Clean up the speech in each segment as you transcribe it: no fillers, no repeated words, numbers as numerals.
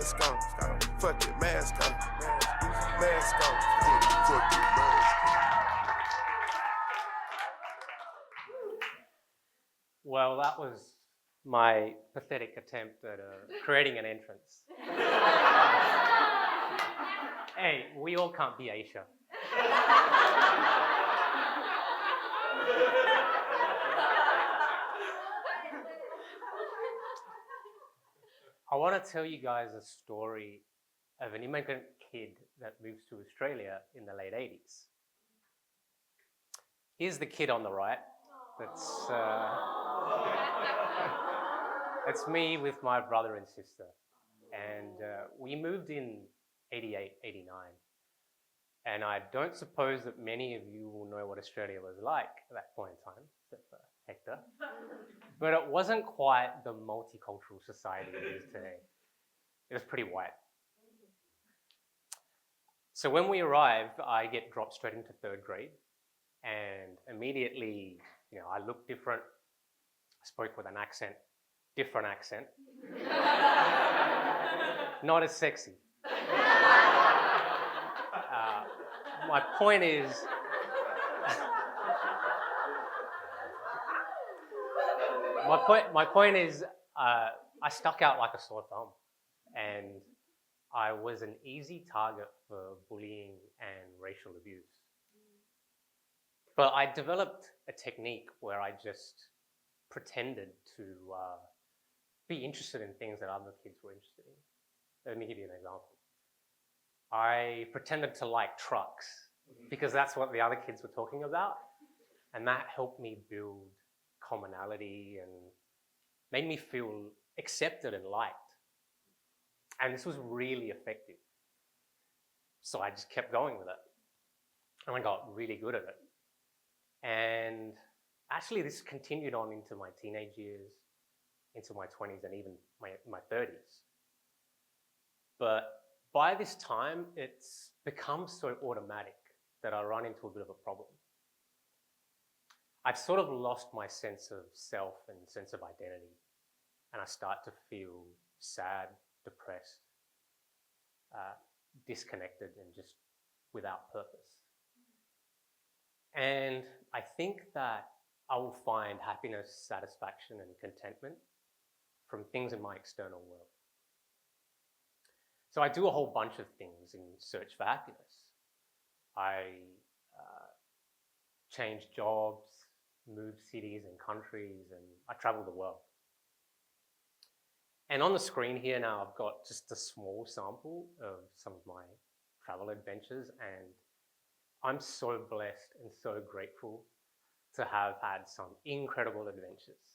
mask on. Fuck it, mask on. Mask on. Fuck it, mask on. Well, that was my pathetic attempt at creating an entrance. Hey, we all can't be Asia. I want to tell you guys a story of an immigrant kid that moves to Australia in the late 80s. Here's the kid on the right. That's me with my brother and sister. And we moved in 88, 89. And I don't suppose that many of you will know what Australia was like at that point in time, except for Hector. But it wasn't quite the multicultural society it is today. It was pretty white. So when we arrived, I get dropped straight into third grade. And immediately, I looked different. I spoke with an accent, different accent. Not as sexy. My point is, I stuck out like a sore thumb, and I was an easy target for bullying and racial abuse. But I developed a technique where I just pretended to be interested in things that other kids were interested in. Let me give you an example. I pretended to like trucks because that's what the other kids were talking about. And that helped me build commonality and made me feel accepted and liked. And this was really effective. So I just kept going with it. And I got really good at it. And actually this continued on into my teenage years, into my 20s and even my 30s. But by this time, it's become so automatic that I run into a bit of a problem. I've sort of lost my sense of self and sense of identity, and I start to feel sad, depressed, disconnected, and just without purpose. And I think that I will find happiness, satisfaction, and contentment from things in my external world. So I do a whole bunch of things in search for happiness. I change jobs, move cities and countries, and I travel the world. And on the screen here now, I've got just a small sample of some of my travel adventures, and I'm so blessed and so grateful to have had some incredible adventures.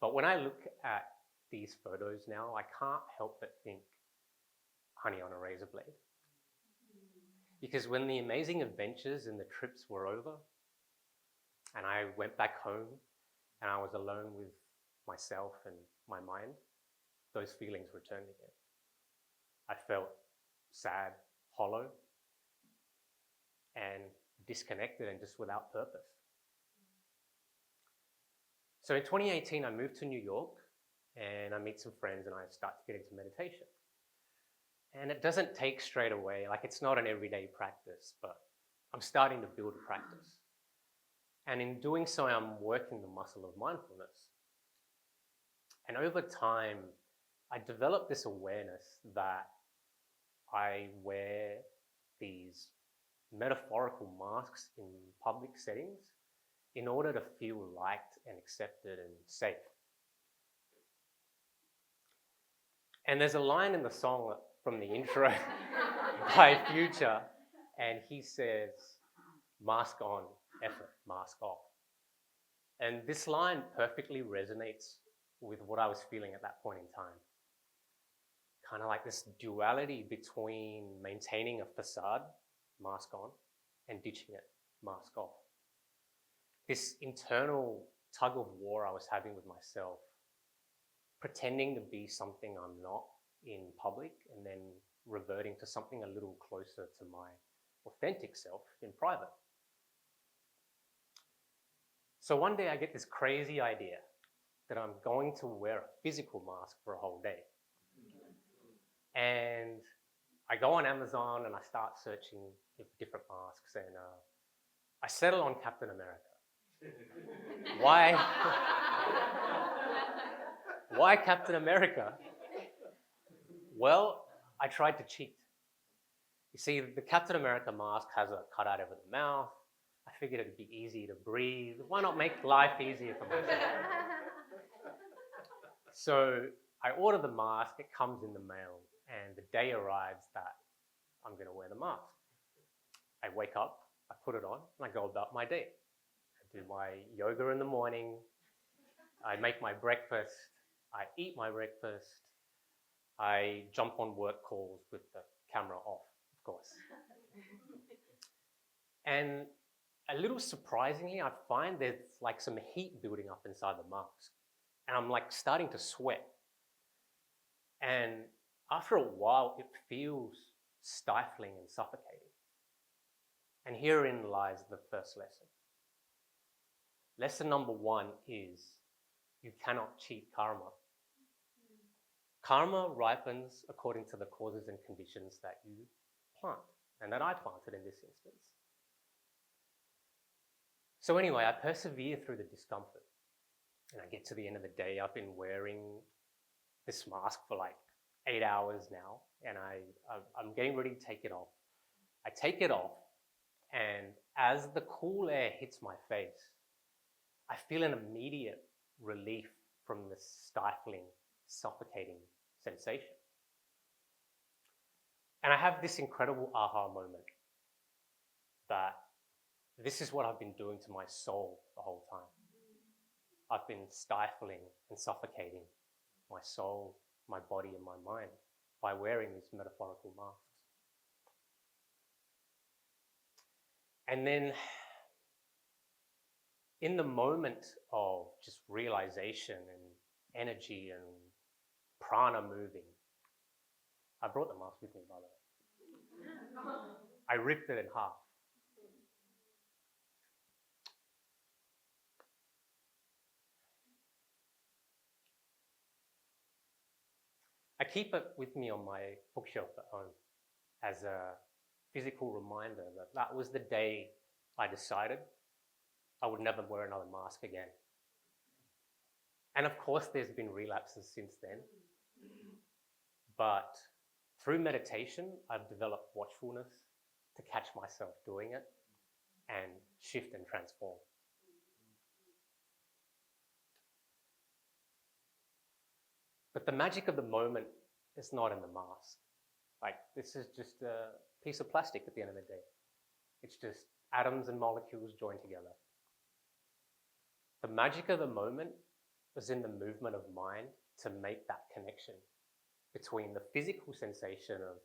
But when I look at these photos now, I can't help but think honey on a razor blade. Because when the amazing adventures and the trips were over, and I went back home and I was alone with myself and my mind, those feelings returned again. I felt sad, hollow, and disconnected and just without purpose. So in 2018, I moved to New York and I meet some friends and I start to get into meditation. And it doesn't take straight away, like it's not an everyday practice, but I'm starting to build a practice. And in doing so, I'm working the muscle of mindfulness. And over time, I developed this awareness that I wear these metaphorical masks in public settings in order to feel liked and accepted and safe. And there's a line in the song from the intro by Future, and he says, mask on, effort, mask off. And this line perfectly resonates with what I was feeling at that point in time. Kind of like this duality between maintaining a facade, mask on, and ditching it, mask off. This internal tug of war I was having with myself, pretending to be something I'm not in public and then reverting to something a little closer to my authentic self in private. So one day I get this crazy idea. that I'm going to wear a physical mask for a whole day. And I go on Amazon and I start searching for different masks, and I settle on Captain America. Why? Why Captain America? Well, I tried to cheat. You see, the Captain America mask has a cutout over the mouth. I figured it'd be easy to breathe. Why not make life easier for myself? So I order the mask, it comes in the mail, and the day arrives that I'm going to wear the mask. I wake up, I put it on, and I go about my day. I do my yoga in the morning, I make my breakfast, I eat my breakfast, I jump on work calls with the camera off, of course. And a little surprisingly, I find there's like some heat building up inside the mask. And I'm like starting to sweat. And after a while, it feels stifling and suffocating. And herein lies the first lesson. Lesson number 1 is you cannot cheat karma. Karma ripens according to the causes and conditions that you plant, and that I planted in this instance. So anyway, I persevere through the discomfort, and I get to the end of the day. I've been wearing this mask for like 8 hours now, and I'm getting ready to take it off. I take it off, and as the cool air hits my face, I feel an immediate relief from the stifling, suffocating sensation. And I have this incredible aha moment that this is what I've been doing to my soul the whole time. I've been stifling and suffocating my soul, my body, and my mind by wearing these metaphorical masks. And then in the moment of just realization and energy and prana moving, I brought the mask with me, by the way. I ripped it in half. I keep it with me on my bookshelf at home as a physical reminder that that was the day I decided I would never wear another mask again. And of course, there's been relapses since then. But through meditation, I've developed watchfulness to catch myself doing it and shift and transform. But the magic of the moment is not in the mask. Like, this is just a piece of plastic at the end of the day. It's just atoms and molecules joined together. The magic of the moment was in the movement of mind to make that connection between the physical sensation of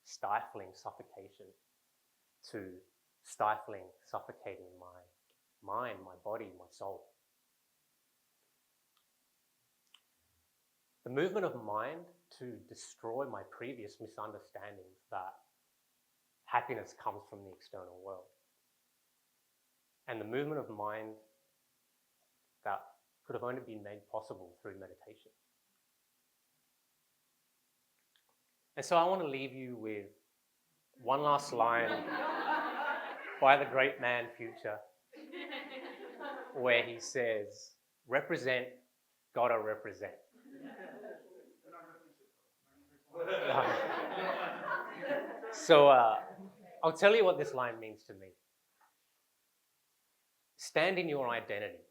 stifling suffocation to stifling, suffocating my mind, my body, my soul. The movement of mind to destroy my previous misunderstandings that happiness comes from the external world. And the movement of mind that could have only been made possible through meditation. And so I want to leave you with one last line by the great man Future, where he says, represent, gotta represent. So I'll tell you what this line means to me. Stand in your identity.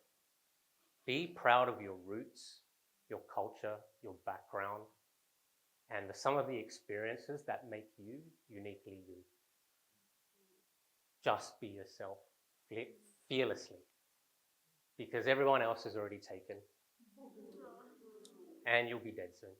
Be proud of your roots, your culture, your background, and the sum of the experiences that make you uniquely you. Just be yourself fearlessly, because everyone else is already taken, and you'll be dead soon.